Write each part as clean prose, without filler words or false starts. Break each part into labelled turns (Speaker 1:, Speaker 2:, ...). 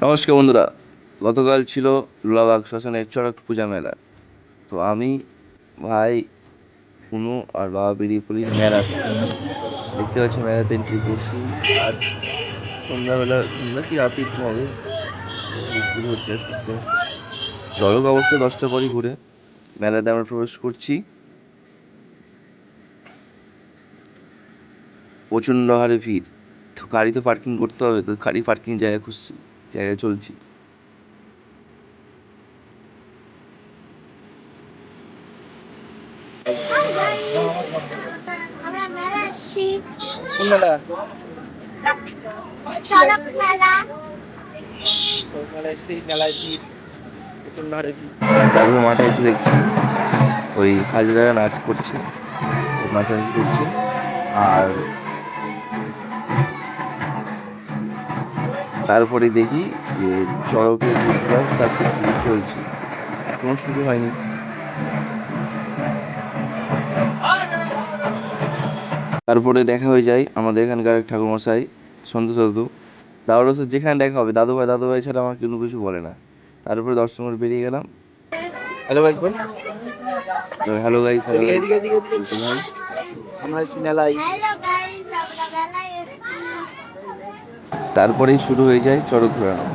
Speaker 1: নমস্কার বন্ধুরা। গতকাল ছিল লোলাবাগ শ্মশানের চড়ক পূজা মেলা। তো আমি, ভাই, কুনু আর বাবা বেরিয়ে পড়ি মেলাতে। দেখতে পাচ্ছি মেলাতে এন্ট্রি করছি। আজ সন্ধ্যা কি রাতে একটু হবে, পুজো হচ্ছে আস্তে আস্তে। চড়ক অবশ্য 10টার পরই ঘুরে। মেলাতে আমরা প্রবেশ করছি। প্রচণ্ড হারে ভিড়। তো গাড়ি তো পার্কিং করতে হবে, তো গাড়ি পার্কিং জায়গা খুঁজছি, জায়গায় চলছি।
Speaker 2: আমরা মেলা আসছি।
Speaker 3: কোন মেলা?
Speaker 2: চড়ক মেলা।
Speaker 3: ওই মেলায় এসেছি, মেলায় ভিড়, প্রচন্ড হারে ভিড়।
Speaker 1: তারপর মাঠে এসে দেখছি ওই হাজিরা নাচ করছে, ও নাচানাচি করছে। আর তারপরে দেখি যে চড়কের যে ক্লাস তার প্রস্তুতি চলছে, এখনো শুরু হয়নি। তারপরে দেখা হয়ে যায় আমাদের এখানকার এক ঠাকুরমশাই, সন্তোষ দাদু। দাদু যেখানে দেখা হবে, দাদু ভাই ছাড়া আমার কোনো কিছু বলে না। তারপরে দর্শন করে বেরিয়ে গেলাম।
Speaker 3: হ্যালো গাইস, বল।
Speaker 1: হ্যালো গাইস, হ্যালো
Speaker 3: এদিকে
Speaker 1: গাইস
Speaker 3: এদিকে এদিকে এদিকে।
Speaker 1: বলতে ভাই।
Speaker 3: আমরা এসেছি মেলায়।
Speaker 2: হ্যালো গাইস, আমরা মেলায় এসেছি।
Speaker 1: তারপরেই শুরু হয়ে যায় চড়ক ঘোরানো।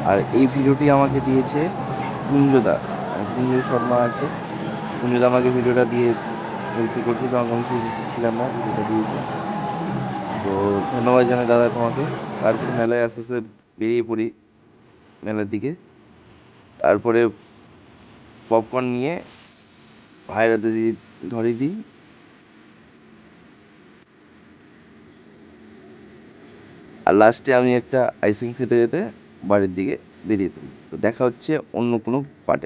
Speaker 1: আর এই ভিডিওটি আমাকে দিয়েছে কুঞ্জদা, মানে কুঞ্জ শর্মা আছে। কুঞ্জদা আমাকে ভিডিওটা দিয়ে হেল্প করছে, তো আমি সেই উপস্থিত ছিলাম না, ভিডিওটা দিয়েছে। তো ধন্যবাদ জানাই দাদা তোমাকে। তারপরে মেলায় আস্তে আস্তে বেরিয়ে পড়ি মেলার দিকে। তারপরে পপকর্ন নিয়ে ভাইয়ের হাতে ধরিয়ে দিই। আর লাস্টে আমি একটা আইসক্রিম খেতে যেতে বাড়ির দিকে বেরিয়ে পড়ি। তো দেখা হচ্ছে অন্য কোনো পার্টে।